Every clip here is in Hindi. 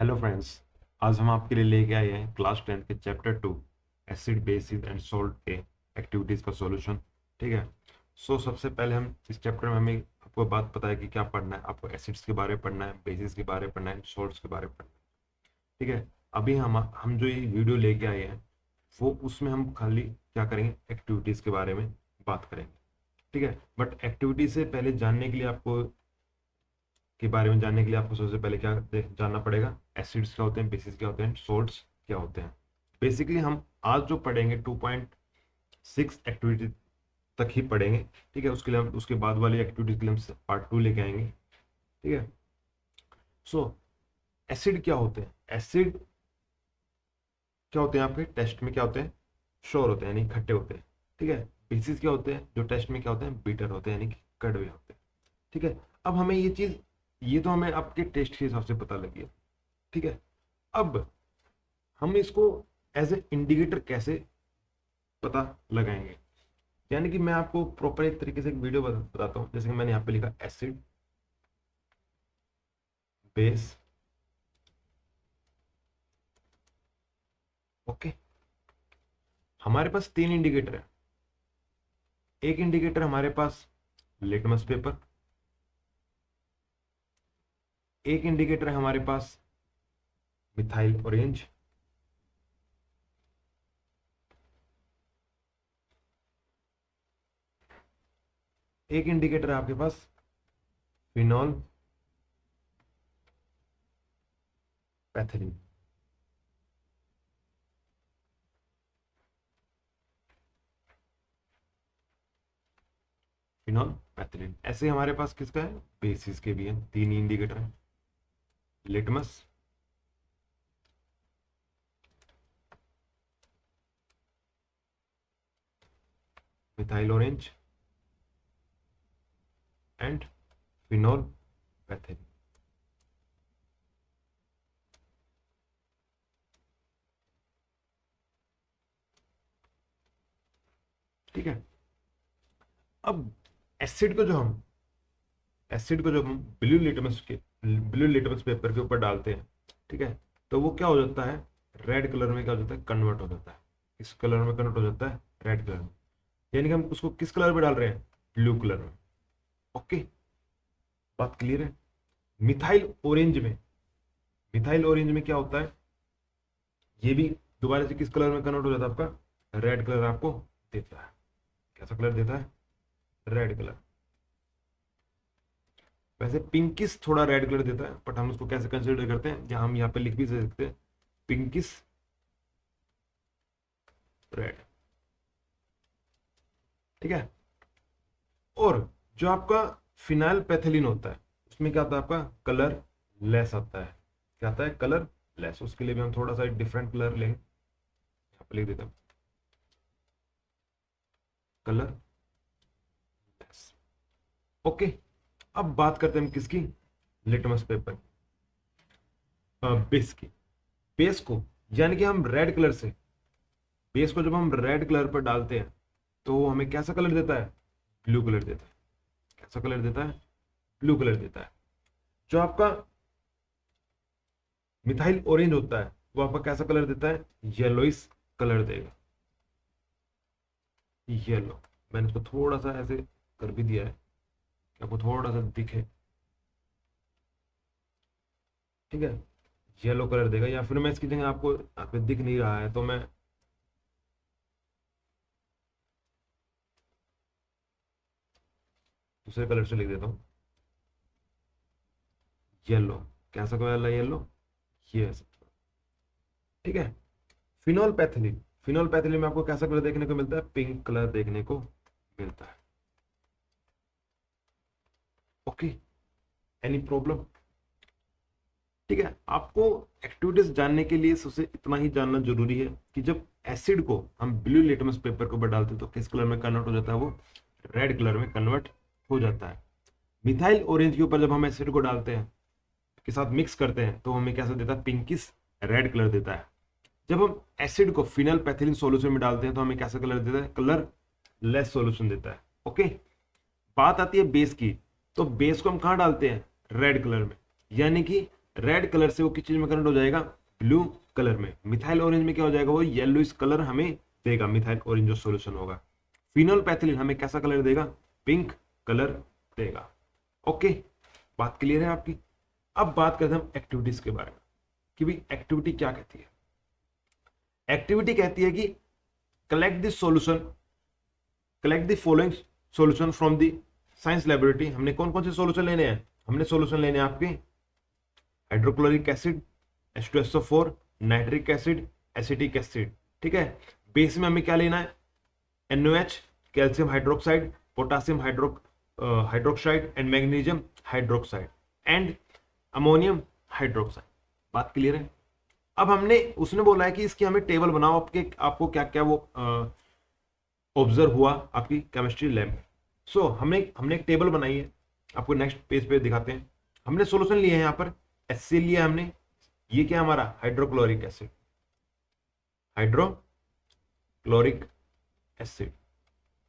Hello friends. आज हम आपके लिए लेके आए हैं क्लास 10 के chapter 2 acid basis and salt के एक्टिविटीज़ का सॉल्यूशन। ठीक है। सबसे पहले हम इस चैप्टर में हमें आपको बात पता है कि क्या पढ़ना है। आपको एसिड्स के बारे में पढ़ना है, बेसिस के बारे में पढ़ना है, सॉल्ट्स के बारे में पढ़ना है। ठीक है। अभी हम जो ये वीडियो लेके आए हैं वो उसमें हम खाली क्या करेंगे, एक्टिविटीज़ के बारे में बात करेंगे। ठीक है। बट एक्टिविटी से पहले जानने के लिए आपको के बारे में जानने के लिए आपको सबसे पहले क्या जानना पड़ेगा, एसिड्स क्या होते हैं, बेसिस क्या होते हैं, सॉल्ट्स क्या होते हैं। बेसिकली हम आज जो पढ़ेंगे 2.6 एक्टिविटी तक ही पढ़ेंगे। ठीक है। उसके लिए हम उसके बाद वाली एक्टिविटी के लिए हम पार्ट 2 लेके आएंगे। ठीक है। सो एसिड क्या होते हैं, एसिड क्या होते हैं आपके टेस्ट में क्या होते हैं, श्योर होते हैं यानी खट्टे होते हैं। ठीक है। बेसिस क्या होते हैं जो टेस्ट में क्या होते हैं, बीटर होते हैं यानी कि कड़वे होते हैं। ठीक है। अब हमें ये चीज, ये तो हमें आपके टेस्ट के हिसाब से पता लगी है। ठीक है। अब हम इसको एज ए इंडिकेटर कैसे पता लगाएंगे, यानी कि मैं आपको प्रॉपर एक तरीके से एक वीडियो बताता हूँ। जैसे कि मैंने यहाँ पे लिखा एसिड बेस। ओके। हमारे पास तीन इंडिकेटर है। एक इंडिकेटर हमारे पास लिटमस पेपर, एक इंडिकेटर है हमारे पास मिथाइल ऑरेंज, एक इंडिकेटर है आपके पास फिनॉल पैथिलीन। फिनॉल पैथिलीन ऐसे हमारे पास किसका है, बेसिस के भी हैं, तीन इंडिकेटर है, litmus, methyl orange and phenolphthalein. ठीक है। अब एसिड को जो हम एसिड को जब हम ब्लू लिटमस पेपर के ऊपर डालते हैं, ठीक है, तो वो क्या हो जाता है, रेड कलर में क्या हो जाता है, कन्वर्ट हो जाता है। इस कलर में कन्वर्ट हो जाता है, रेड कलर में। यानी कि हम उसको किस कलर में डाल रहे हैं, ब्लू कलर में। ओके, बात क्लियर है। मिथाइल ऑरेंज में, मिथाइल ऑरेंज में क्या होता है, ये भी दोबारा से किस कलर में कन्वर्ट हो जाता है, आपका रेड कलर आपको देता है। कैसा कलर देता है, रेड कलर। वैसे पिंकिस थोड़ा रेड कलर देता है, बट हम उसको कैसे कंसिडर करते हैं, या हम यहाँ पे लिख भी सकते हैं पिंकिस रेड। ठीक है। और जो आपका फिनाइल पैथिलीन होता है उसमें क्या आता है, आपका कलर लेस आता है। क्या आता है, कलर लेस। उसके लिए भी हम थोड़ा सा डिफरेंट कलर लेंगे, यहाँ पे लिख देते हैं कलर लेस। ओके। अब बात करते हैं हम किसकी, लिटमस पेपर बेस की। बेस को यानी कि हम रेड कलर से, बेस को जब हम रेड कलर पर डालते हैं तो वो हमें कैसा कलर देता है, ब्लू कलर देता है। कैसा कलर देता है, ब्लू कलर देता है। जो आपका मिथाइल ऑरेंज होता है वो आपका कैसा कलर देता है, येलोइस कलर देगा। येलो, मैंने इसको थोड़ा सा ऐसे कर भी दिया है कि आपको थोड़ा सा दिखे। ठीक है। येलो कलर देगा, या फिर मैं इसकी जगह आपको यहाँ पे दिख नहीं रहा है तो मैं दूसरे कलर से लिख देता हूँ, येलो। कैसा कलर है, येलो, ये है। ठीक है। फिनोल पैथिलीन, फिनोल पैथिलीन में आपको कैसा कलर देखने को मिलता है, पिंक कलर देखने को मिलता है। Okay, any problem. ठीक है। आपको एक्टिविटीज जानने के लिए सबसे इतना ही जानना जरूरी है कि जब एसिड को हम ब्लू लिटमस पेपर के ऊपर डालते हैं तो किस कलर में कन्वर्ट हो जाता है, वो रेड कलर में कन्वर्ट हो जाता है। मिथाइल ऑरेंज के ऊपर जब हम एसिड को डालते हैं, के साथ मिक्स करते हैं, तो हमें कैसा देता है, पिंकिस रेड कलर देता है। जब हम एसिड को फिनल पैथिलीन सॉल्यूशन में डालते हैं तो हमें कैसा कलर देता है, कलर लेस सॉल्यूशन देता है। ओके। बात आती है बेस की, तो बेस को हम कहां डालते हैं, रेड कलर में, यानी कि रेड कलर से वो किस चीज में कन्वर्ट हो जाएगा, ब्लू कलर में। मिथाइल ऑरेंज में क्या हो जाएगा, वो येलोइश कलर हमें देगा, मिथाइल ऑरेंज जो सोल्यूशन होगा। फिनोल्फेथिलीन हमें कैसा कलर देगा, पिंक कलर देगा। ओके, बात क्लियर है आपकी। अब बात करते हैं हम एक्टिविटीज के बारे में कि भाई एक्टिविटी क्या कहती है। एक्टिविटी कहती है कि collect the solution, collect the following solution from the science laboratory. हमने कौन कौन से सॉल्यूशन लेने हैं, हमने सॉल्यूशन लेने हैं आपके hydrochloric acid, H2SO4, nitric acid, acetic acid. ठीक है, बेस में हमें क्या लेना है, NOH, calcium hydroxide, potassium hydroxide and magnesium hydroxide and ammonium hydroxide. बात क्लियर है। अब हमने उसने बोला है कि इसकी हमें टेबल बनाओ, आपको क्या क्या वो ऑब्जर्व हुआ आपकी केमिस्ट्री लैब में। सो हमने एक टेबल बनाई है, आपको नेक्स्ट पेज पे दिखाते हैं। हमने सॉल्यूशन लिए हैं, यहाँ पर HCl लिया हमने, ये क्या हमारा हाइड्रोक्लोरिक एसिड, हाइड्रोक्लोरिक एसिड,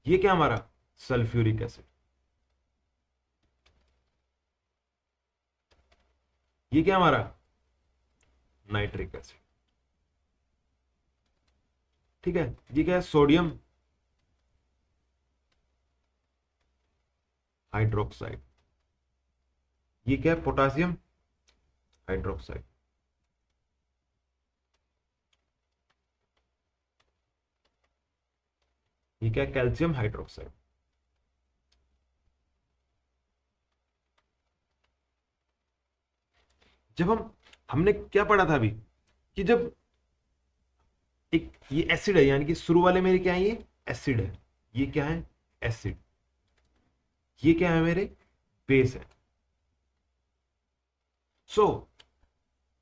ये क्या हमारा सल्फ्यूरिक एसिड, ये क्या हमारा नाइट्रिक एसिड। ठीक है, ये क्या है, सोडियम हाइड्रोक्साइड, ये क्या है, पोटासियम हाइड्रोक्साइड, ये क्या है, कैल्शियम हाइड्रोक्साइड। जब हमने क्या पढ़ा था अभी कि जब एक ये एसिड है, यानी कि शुरू वाले मेरे क्या है, ये एसिड है, ये क्या है एसिड, ये क्या है मेरे बेस है। सो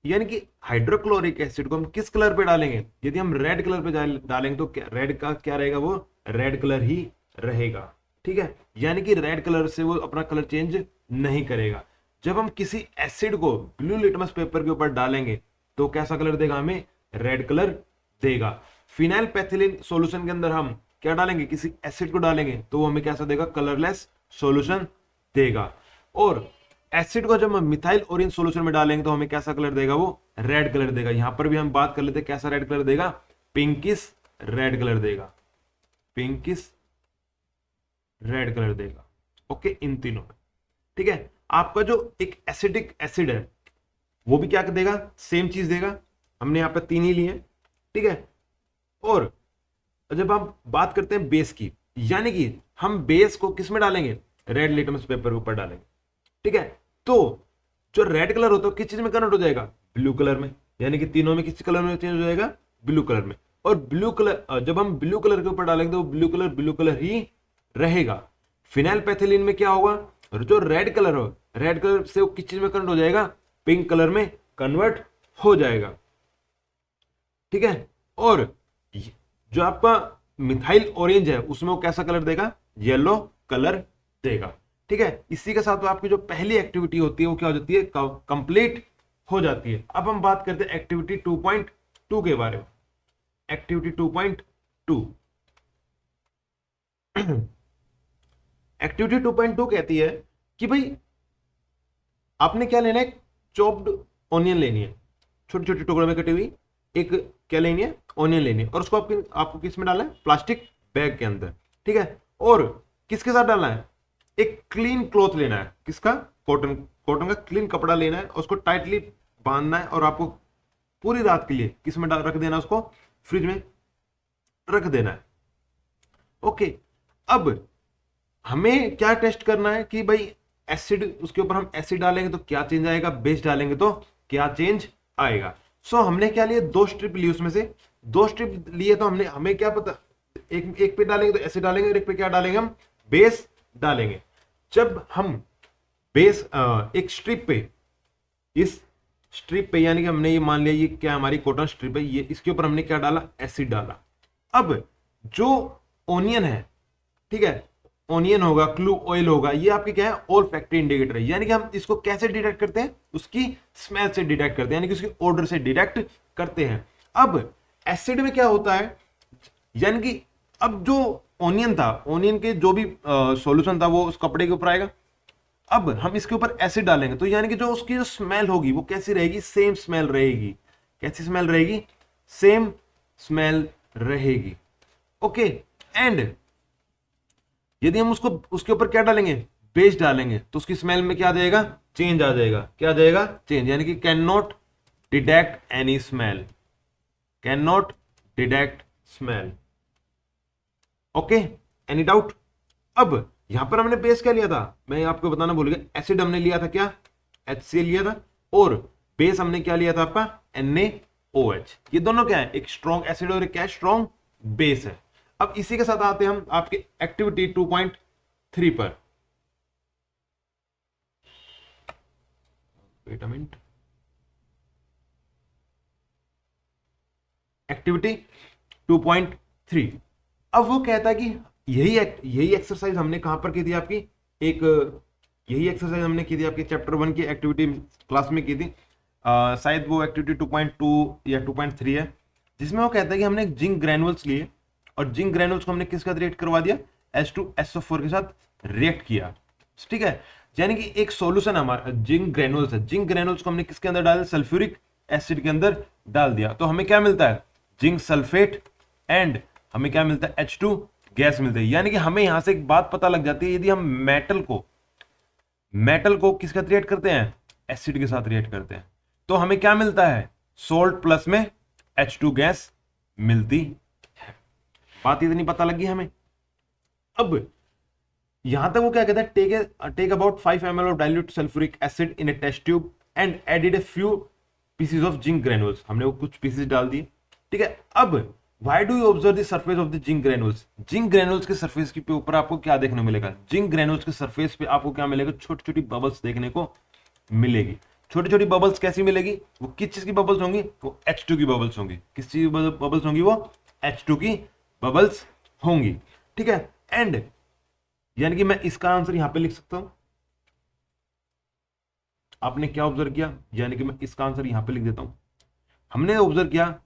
यानी कि हाइड्रोक्लोरिक एसिड को हम किस कलर पे डालेंगे, यदि हम रेड कलर पे डालेंगे तो रेड का क्या रहेगा, वो रेड कलर ही रहेगा। ठीक है, यानी कि रेड कलर से वो अपना कलर चेंज नहीं करेगा। जब हम किसी एसिड को ब्लू लिटमस पेपर के ऊपर डालेंगे तो कैसा कलर देगा, हमें रेड कलर देगा। फिनाइल पैथिलीन सॉल्यूशन के अंदर हम क्या डालेंगे, किसी एसिड को डालेंगे तो वो हमें कैसा देगा, कलरलेस सॉल्यूशन देगा। और एसिड को जब हम मिथाइल ऑरेंज सॉल्यूशन में डालेंगे तो हमें कैसा कलर देगा, वो रेड कलर देगा। यहां पर भी हम बात कर लेते हैं कैसा रेड कलर देगा, पिंकिश रेड कलर देगा, पिंकिश रेड कलर देगा। ओके, इन तीनों में। ठीक है, आपका जो एक एसिडिक एसिड है वो भी क्या देगा, सेम चीज देगा। हमने यहाँ पे 3 ही लिए। ठीक है, और जब हम बात करते हैं बेस की, यानी कि हम बेस को किस में डालेंगे, रेड लिटमस पेपर के ऊपर डालेंगे। ठीक है, तो जो रेड कलर होता है किस चीज में कन्वर्ट हो जाएगा, ब्लू कलर में, यानी कि तीनों में किस कलर में चेंज हो जाएगा, ब्लू कलर में। और ब्लू कलर जब हम ब्लू कलर के ऊपर डालेंगे तो ब्लू कलर ही रहेगा। फिनाइल पैथिलीन में क्या होगा, जो रेड कलर हो, रेड कलर से वो किस चीज में कन्वर्ट हो जाएगा, पिंक कलर में कन्वर्ट हो जाएगा। ठीक है, और जो आपका मिथाइल ऑरेंज है उसमें वो कैसा कलर देगा, येलो कलर देगा। ठीक है, इसी के साथ आपकी जो पहली एक्टिविटी होती है वो क्या हो जाती है, कंप्लीट हो जाती है। अब हम बात करते हैं एक्टिविटी 2.2 के बारे में। एक्टिविटी 2.2 एक्टिविटी 2.2 कहती है कि भाई आपने क्या लेना है, चॉप्ड ऑनियन लेनी है, छोटे छोटे टुकड़ों में कटी हुई एक क्या लेनी है, ऑनियन लेनी है, और उसको आपको किस में डालना है, प्लास्टिक बैग के अंदर। ठीक है, और किसके साथ डालना है, एक क्लीन क्लॉथ लेना है, किसका, कॉटन का क्लीन कपड़ा लेना है, उसको टाइटली बांधना है और आपको पूरी रात के लिए किस में रख देना, उसको फ्रिज में रख देना है। ओके, अब हमें क्या टेस्ट करना है कि भाई एसिड, उसके ऊपर हम एसिड डालेंगे तो क्या चेंज आएगा, बेस डालेंगे तो क्या चेंज आएगा। सो हमने क्या लिया, 2 स्ट्रिप ली, उसमें से 2 स्ट्रिप लिए तो हमें क्या पता, एक पे डालेंगे तो एसिड डालेंगे और एक पे क्या डालेंगे, हम बेस डालेंगे। जब हम बेस एक स्ट्रिप पे, इस स्ट्रिप पे यानी कि हमने ये मान लिया ये क्या हमारी कॉटन स्ट्रिप है, ये इसके ऊपर हमने क्या डाला, एसिड डाला। अब जो ओनियन है, ठीक है, ओनियन होगा, क्लू ऑयल होगा, ये आपकी क्या है, ऑल फैक्ट्री इंडिकेटर है। यानी कि हम इसको कैसे डिटेक्ट करते हैं, उसकी स्मेल से डिटेक्ट करते हैं, यानी कि उसकी ऑर्डर से डिटेक्ट करते हैं। अब एसिड में क्या होता है, यानी कि अब जो ओनियन था, ओनियन के जो भी सॉल्यूशन था वो उस कपड़े के ऊपर आएगा। अब हम इसके ऊपर एसिड डालेंगे तो यानी कि जो उसकी जो स्मेल होगी वो कैसी रहेगी, सेम स्मेल रहेगी। कैसी स्मेल रहेगी, सेम स्मेल रहेगी। ओके, एंड यदि हम उसको उसके ऊपर क्या डालेंगे, बेस डालेंगे, तो उसकी स्मेल में क्या आ जाएगा, चेंज आ जाएगा। क्या आ जाएगा, चेंज, यानी कि can not detect any smell, can not detect smell. Okay, any doubt. अब यहां पर हमने बेस क्या लिया था, मैं आपको बताना भूल गया, एसिड हमने लिया था क्या, HCl लिया था, और बेस हमने क्या लिया था आपका, NaOH। ये दोनों क्या है, एक स्ट्रॉन्ग एसिड और एक क्या, स्ट्रॉन्ग बेस है। अब इसी के साथ आते हैं हम आपके एक्टिविटी 2.3 पर। Wait a minute, activity 2.3। अब वो कहता है कि यही एक्सरसाइज हमने कहां पर की थी आपकी, एक यही एक्सरसाइज हमने की थी आपकी चैप्टर 1 की एक्टिविटी क्लास में की थी। शायद वो एक्टिविटी 2.2 या 2.3 है, जिसमें वो कहता है कि हमने जिंक ग्रैनुअल्स लिए और जिंक ग्रैनुअल्स को हमने किसके साथ रिएक्ट करवा दिया, H2SO4 के साथ रिएक्ट किया। ठीक है, यानी कि एक सॉल्यूशन हमारा जिंक ग्रैनुअल्स है, जिंक ग्रैनुअल्स को हमने किसके अंदर डाल दिया, सल्फ्यूरिक एसिड के अंदर डाल दिया, तो हमें क्या मिलता है, जिंक सल्फेट, एंड हमें क्या मिलता है, H2 गैस मिलती है। यानी कि हमें यहां से एक बात पता लग जाती है, यदि हम मेटल को किसके साथ रिएक्ट करते हैं, एसिड के साथ रिएक्ट करते हैं, तो हमें क्या मिलता है, सोल्ट प्लस में H2 गैस मिलती है। बात इतनी पता लगी हमें। अब यहां तक वो क्या कहता है, take about 5 ml of dilute sulphuric acid in a test tube and added a few pieces of zinc granules. हमने वो कुछ पीसेस डाल दिए। ठीक है, अब why do you observe the surface of the zinc granules, zinc granules के सरफेस के ऊपर आपको क्या देखने मिलेगा, जिंक ग्रेनुल्स के सरफेस पे आपको क्या मिलेगा, छोटी छोटी बबल्स देखने को मिलेगी। छोटी छोटी बबल्स कैसी मिलेगी, वो किस चीज की बबल्स होंगी, वो H2 की बबल्स होंगी। किस चीज की बबल्स होंगी, वो H2 की बबल्स होंगी। ठीक है, एंड यानी कि मैं इसका आंसर यहां पे लिख सकता हूं। आपने क्या ऑब्जर्व किया, यानी कि मैं इसका आंसर यहां पे लिख देता हूं। हमने ऑब्जर्व किया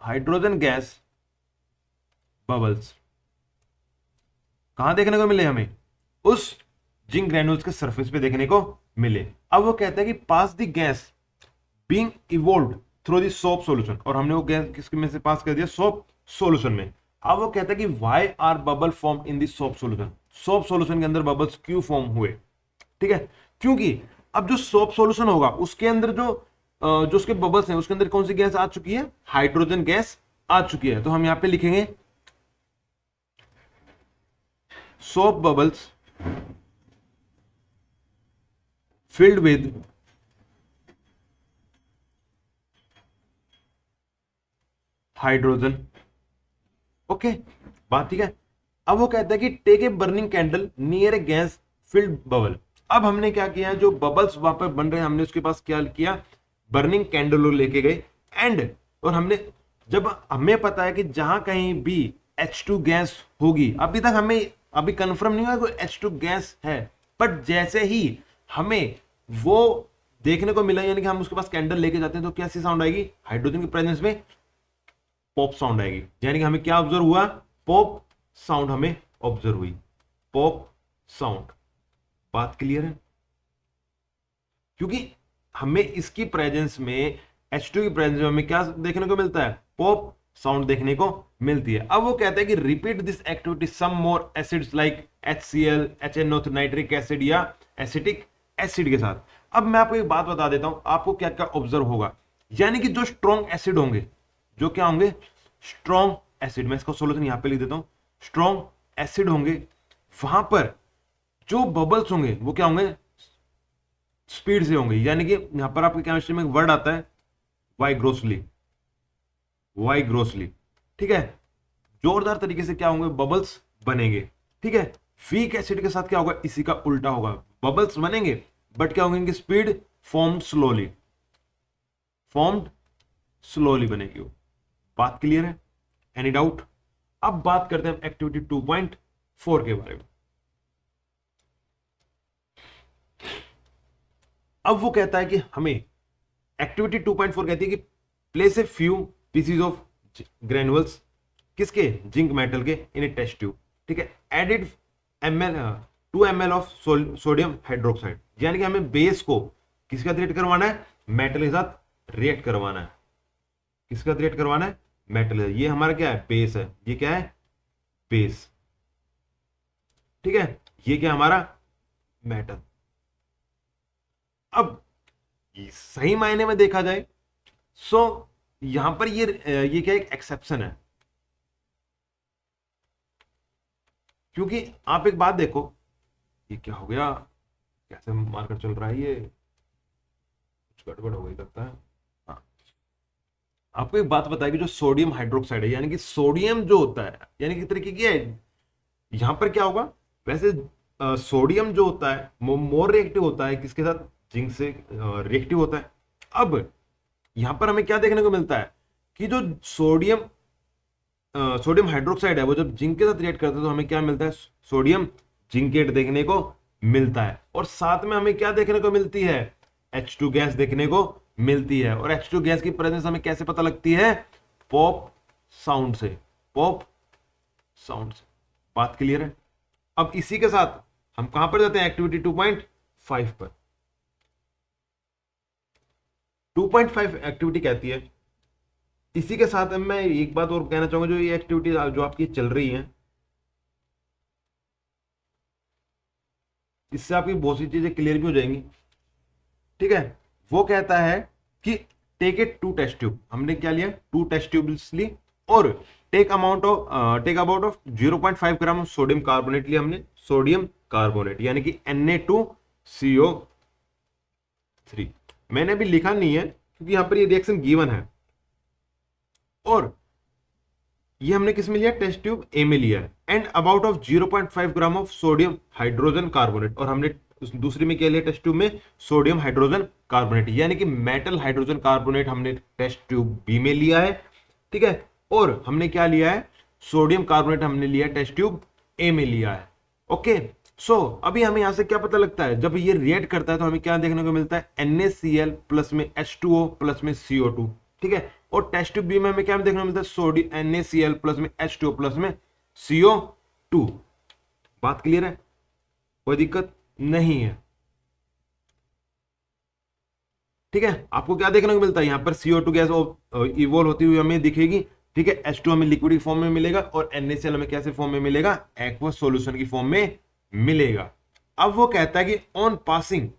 हाइड्रोजन गैस बबल्स कहां देखने को मिले, हमें उस जिंक ग्रैनुल्स के सरफेस पे देखने को मिले। अब वो कहता है कि pass the gas being evolved through the soap solution, और हमने वो गैस किसके में से पास कर दिया, सोप सॉल्यूशन में। अब वो कहता है कि why are bubble form in the soap solution, soap solution के अंदर बबल्स क्यों फॉर्म हुए। ठीक है, क्योंकि अब जो सोप सॉल्यूशन होगा उसके अंदर जो उसके बबल्स हैं उसके अंदर कौन सी गैस आ चुकी है, हाइड्रोजन गैस आ चुकी है। तो हम यहां पे लिखेंगे soap bubbles filled with hydrogen. Okay, बात ठीक है। अब वो कहता है कि take a burning candle near a gas filled bubble. अब हमने क्या किया, जो बबल्स वहां पर बन रहे हैं हमने उसके पास क्या किया, बर्निंग कैंडल लेके गए, एंड और हमने जब हमें पता है कि जहां कहीं भी H2 गैस होगी, अभी तक हमें अभी कंफर्म नहीं हुआ कि H2 गैस है, बट जैसे ही हमें वो देखने को मिला, यानी कि हम उसके पास कैंडल लेके जाते हैं, तो कैसी साउंड आएगी, हाइड्रोजन की प्रेजेंस में पॉप साउंड आएगी। यानी कि हमें क्या ऑब्जर्व हुआ, पॉप साउंड हमें ऑब्जर्व हुई, पॉप साउंड। बात क्लियर है, क्योंकि हमें इसकी प्रेजेंस में H2 की प्रेजेंस में हमें क्या देखने को मिलता है, पॉप साउंड देखने को मिलती है। अब वो कहता है कि repeat this activity some more acids like HCl, HNO, nitric acid या एसिटिक एसिड के साथ। अब मैं आपको एक बात बता देता हूं, आपको क्या क्या ऑब्जर्व होगा, यानी कि जो स्ट्रॉन्ग एसिड होंगे, जो क्या होंगे, स्ट्रॉन्ग एसिड, मैं इसका सॉल्यूशन यहां पे लिख देता हूं, स्ट्रॉन्ग एसिड होंगे, वहां पर जो बबल्स होंगे वो क्या होंगे, स्पीड से होंगे। यानी कि यहां पर आपकी केमिस्ट्री में एक वर्ड आता है वाइग्रोसली, वाइग्रोसली। ठीक है, जोरदार तरीके से क्या होंगे, बबल्स बनेंगे। ठीक है, वीक एसिड के साथ क्या होगा, इसी का उल्टा होगा, बबल्स बनेंगे बट क्या होंगे, इनकी speed form slowly, formed slowly बनेगी। बात क्लियर है, एनी डाउट। अब बात करते हैं एक्टिविटी 2.4 के बारे में। अब वो कहता है कि हमें एक्टिविटी 2.4 कहती है कि place a few PCs of granules, किसके, जिंक मेटल के, इन ए टेस्ट ट्यूब। ठीक है, added ml 2 ml of sodium hydroxide, यानी कि हमें बेस को किसके साथ रिएक्ट करवाना है, मेटल के साथ रिएक्ट करवाना है। किसके साथ रिएक्ट करवाना है, मेटल। ये हमारा क्या है, बेस है। ये क्या है, बेस। ठीक है, ये क्या हमारा, मेटल। अब सही मायने में देखा जाए सो यहां पर ये क्या एक एक्सेप्शन है, क्योंकि आप एक बात देखो, ये क्या हो गया, कैसे मार्कर चल रहा है, ये कुछ गड़बड़ हो गई लगता है। हाँ, आपको एक बात बताया कि जो सोडियम हाइड्रोक्साइड है, यानी कि सोडियम जो होता है, यानी कि तरीके की है, यहां पर क्या होगा, वैसे सोडियम जो होता है मोर रिएक्टिव होता है किसके साथ, जिंक से रिएक्टिव होता है। अब यहां पर हमें क्या देखने को मिलता है कि जो सोडियम हाइड्रोक्साइड है वो जब जिंक के साथ रिएक्ट करता है तो हमें क्या मिलता है, सोडियम जिंकेट देखने को मिलता है। और साथ में हमें क्या देखने को मिलती है, H2 गैस देखने को मिलती है। और H2 गैस की प्रेजेंस हमें कैसे पता लगती है, पॉप साउंड से, पॉप साउंड से। बात क्लियर है। अब इसी के साथ हम कहां पर जाते हैं, एक्टिविटी 2.5 पर। 2.5 एक्टिविटी कहती है, इसी के साथ मैं एक बात और कहना चाहूंगा, जो ये एक्टिविटी जो आपकी चल रही है, इससे आपकी बहुत सी चीजें क्लियर भी हो जाएंगी। ठीक है, वो कहता है कि टेक इट 2 टेस्ट ट्यूब, हमने क्या लिया, 2 टेस्ट ट्यूब्स ली, और take about of 0.5 gram sodium carbonate लिया हमने, सोडियम कार्बोनेट यानी कि Na2CO3। मैंने अभी लिखा नहीं है क्योंकि यहां पर ये रिएक्शन गिवन है। और ये हमने किस में लिया, टेस्ट ट्यूब ए में लिया है। And about of 0.5 gram of sodium hydrogen carbonate, और हमने दूसरी में क्या लिया टेस्ट ट्यूब में, सोडियम हाइड्रोजन कार्बोनेट, यानी कि मेटल हाइड्रोजन कार्बोनेट हमने टेस्ट ट्यूब बी में लिया है। ठीक है, और हमने क्या लिया है, सोडियम कार्बोनेट हमने लिया टेस्ट ट्यूब ए में लिया है। ओके, सो अभी हमें यहां से क्या पता लगता है, जब ये रिएक्ट करता है तो हमें क्या देखने को मिलता है, NaCl प्लस में H2O प्लस में CO2। ठीक है, और टेस्ट ट्यूब बी में हमें क्या देखने को मिलता है, सोडियम NaCl प्लस में H2O प्लस में CO2। बात क्लियर है, कोई दिक्कत नहीं है। ठीक है, आपको क्या देखने को मिलता है, यहां पर CO2 गैस इवोल्व होती हुई हमें दिखेगी। ठीक है, H2 हमें लिक्विड फॉर्म में मिलेगा, और NaCl हमें कैसे फॉर्म में मिलेगा, एक्वस सॉल्यूशन की फॉर्म में मिलेगा। अब वो कहता है कि ऑन पासिंग,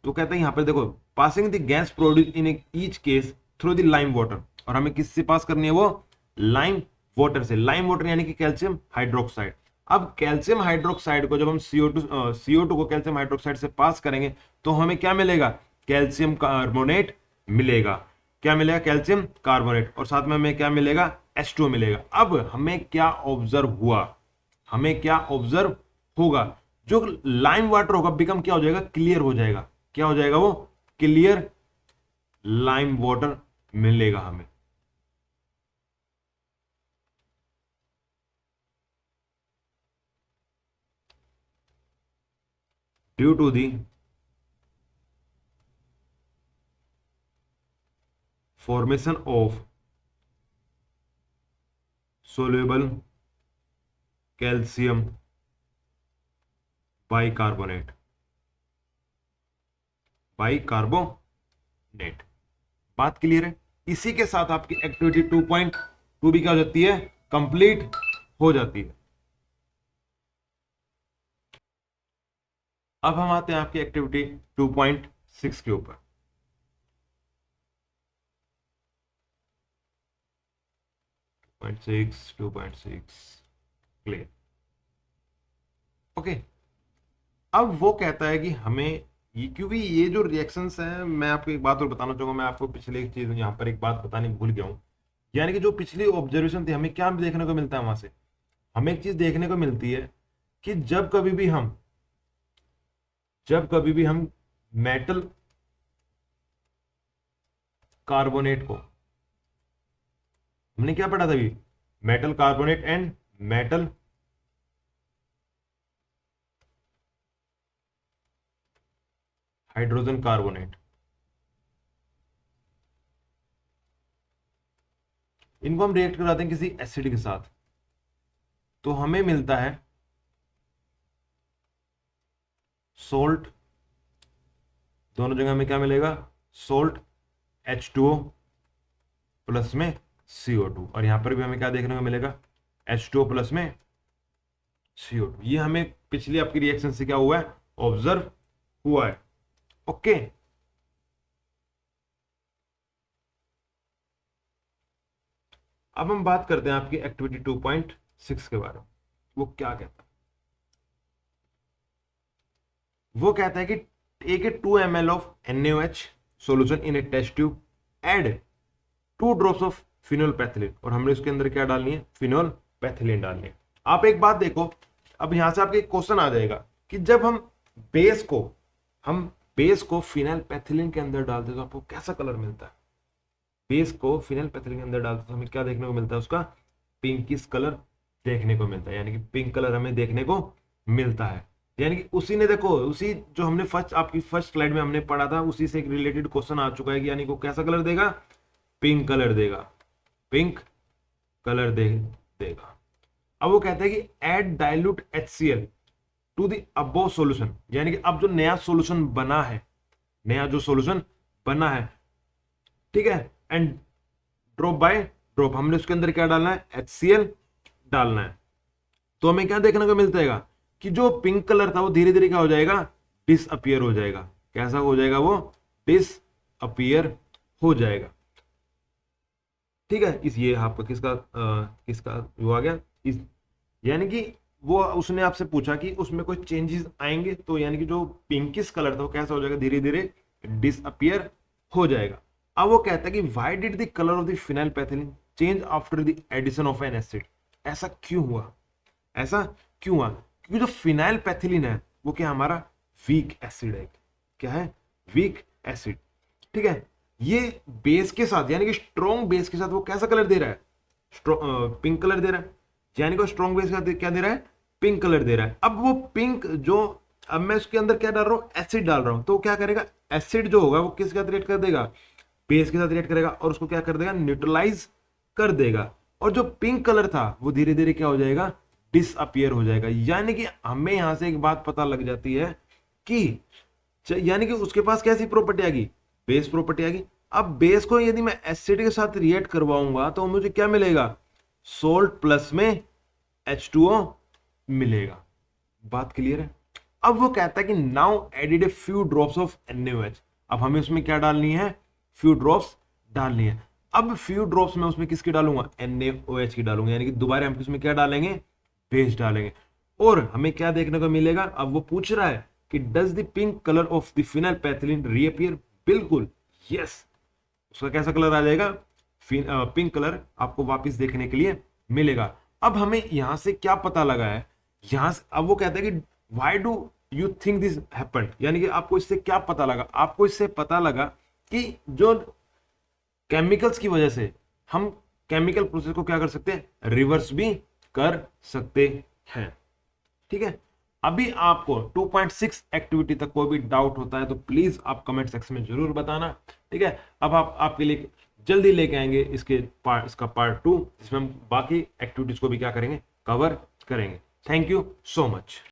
तो कहता है यहां पर देखो, passing the gas produce in each case through the lime water, और हमें किससे पास करनी है वो, लाइम वाटर से। लाइम वाटर यानी कि कैल्शियम हाइड्रोक्साइड। अब कैल्शियम हाइड्रोक्साइड को जब हम CO2 को कैल्शियम हाइड्रोक्साइड से पास करेंगे तो हमें क्या मिलेगा, कैल्शियम कार्बोनेट मिलेगा। क्या मिलेगा, कैल्शियम कार्बोनेट, और साथ में हमें क्या मिलेगा, H2O मिलेगा। अब हमें क्या ऑब्जर्व हुआ, हमें क्या ऑब्जर्व होगा, जो लाइम वाटर होगा बिकम क्या हो जाएगा, क्लियर हो जाएगा। क्या हो जाएगा वो, क्लियर लाइम वाटर मिलेगा हमें। Due to the formation of soluble calcium bicarbonate, bicarbonate. बात क्लियर है। इसी के साथ आपकी एक्टिविटी 2.2 भी क्या हो जाती है, कंप्लीट हो जाती है। अब हम आते हैं आपकी एक्टिविटी 2.6 के ऊपर। 2.6 क्लियर। ओके, अब वो कहता है कि हमें ये, क्योंकि ये जो रिएक्शंस हैं, मैं आपको एक बात और बताना चाहूंगा, मैं आपको पिछले एक चीज यहाँ पर एक बात बतानी भूल गया हूँ। यानी कि जो पिछली ऑब्जर्वेशन थी, हमें क्या देखने को मिलता है वहां से, हमें एक चीज देखने को मिलती है कि जब कभी भी हम मेटल कार्बोनेट को, हमने क्या पढ़ा था अभी, metal carbonate and metal hydrogen carbonate, इनको हम रिएक्ट कराते हैं किसी एसिड के साथ, तो हमें मिलता है सोल्ट, दोनों जगह में क्या मिलेगा, सोल्ट H2O प्लस में CO2, और यहां पर भी हमें क्या देखने को मिलेगा, H2O प्लस में CO2। ये हमें पिछली आपकी रिएक्शन से क्या हुआ है, ऑब्जर्व हुआ है। ओके, अब हम बात करते हैं आपकी एक्टिविटी 2.6 के बारे में। वो क्या कहता है, वो कहता है कि take a 2 ml of NaOH solution in a test tube, add 2 drops of phenolphthalein, और हमने इसके अंदर क्या डालनी है, फिनोल्फेथिलीन डालनी है। आप एक बात देखो, अब यहां से आपके क्वेश्चन आ जाएगा कि जब हम बेस को फिनाइलपैथिलीन के अंदर डालते तो आपको कैसा कलर मिलता है। बेस को फिनाइलपैथिलीन के अंदर डालते तो हमें क्या देखने को मिलता है, उसका पिंकिश कलर देखने को मिलता है, यानी कि पिंक कलर हमें देखने को मिलता है। यानी कि उसी ने देखो, उसी जो हमने आपकी फर्स्ट स्लाइड में हमने पढ़ा था, उसी से एक रिलेटेड क्वेश्चन आ चुका है कि यानी वो कैसा कलर देगा, पिंक कलर देगा, पिंक कलर देगा। अब वो कहता है कि add dilute HCl to the above solution, यानी कि अब जो नया सॉल्यूशन बना है, नया जो सॉल्यूशन बना है, ठीक है, एंड ड्रॉप बाय ड्रॉप हमने उसके अंदर क्या डालना है, HCl डालना है। तो हमें क्या देखने को मिलता है कि जो पिंक कलर था वो धीरे धीरे क्या हो जाएगा, डिसअपियर हो जाएगा। कैसा हो जाएगा, वो डिसअपियर हो जाएगा। ठीक है, इस ये आपका किसका वो आ गया, इस यानी कि वो उसने आपसे पूछा कि उसमें कोई चेंजेस आएंगे, तो यानी कि जो पिंकिश कलर था वो कैसा हो जाएगा, धीरे धीरे डिसअपियर हो जाएगा। अब वो कहता है कि why did the colour of the phenolphthalein change after the addition of an acid, ऐसा क्यों हुआ, ऐसा क्यों हुआ, क्योंकि जो फिनाइलपैथिलीन है वो क्या हमारा वीक एसिड है, क्या है, वीक एसिड। ठीक है, ये बेस के साथ यानी कि स्ट्रॉन्ग बेस के साथ वो कैसा कलर दे रहा है, पिंक कलर दे रहा है, यानी कि स्ट्रॉन्ग बेस के साथ क्या दे रहा है, पिंक कलर दे रहा है। अब वो पिंक जो, अब मैं उसके अंदर क्या डाल रहा हूं, एसिड डाल रहा हूं, तो क्या करेगा, एसिड जो होगा वो किसके साथ रिएक्ट कर देगा, बेस के साथ रिएक्ट करेगा और उसको क्या कर देगा, न्यूट्रलाइज कर देगा, और जो पिंक कलर था वो धीरे धीरे क्या हो जाएगा, डिसअपियर हो जाएगा। यानी कि हमें यहां से एक बात पता लग जाती है कि यानी कि उसके पास कैसी प्रॉपर्टी आ गई, बेस प्रॉपर्टी आ गई। अब बेस को यदि मैं एसिड के साथ रिएक्ट करवाऊंगा तो मुझे क्या मिलेगा, सोल्ट प्लस में H2O मिलेगा। बात क्लियर है। अब वो कहता है कि now added a few drops of NaOH, अब हमें उसमें क्या डालनी है, फ्यू ड्रॉप्स डालनी है। अब फ्यू ड्रॉप्स में उसमें किसकी डालूंगा, NaOH की डालूंगा, यानी कि दोबारा हम इसमें क्या डालेंगे, बेस डालेंगे। और हमें क्या देखने को मिलेगा, अब वो पूछ रहा है कि does the pink colour of the phenolphthalein reappear, बिल्कुल यस, उसका कैसा कलर आ जाएगा, पिंक कलर आपको वापस देखने के लिए मिलेगा। अब हमें यहां से क्या पता लगा है, यहां से अब वो कहता है कि why do you think this happened, यानी कि आपको इससे क्या पता लगा, आपको इससे पता लगा कि जो केमिकल्स की वजह से हम केमिकल प्रोसेस को क्या कर सकते हैं, रिवर्स भी कर सकते हैं। ठीक है, अभी आपको 2.6 एक्टिविटी तक कोई भी डाउट होता है तो प्लीज आप कमेंट सेक्शन में जरूर बताना। ठीक है, अब आपके लिए जल्दी लेके आएंगे इसका पार्ट 2, जिसमें हम बाकी एक्टिविटीज को भी क्या करेंगे, कवर करेंगे। Thank you so much.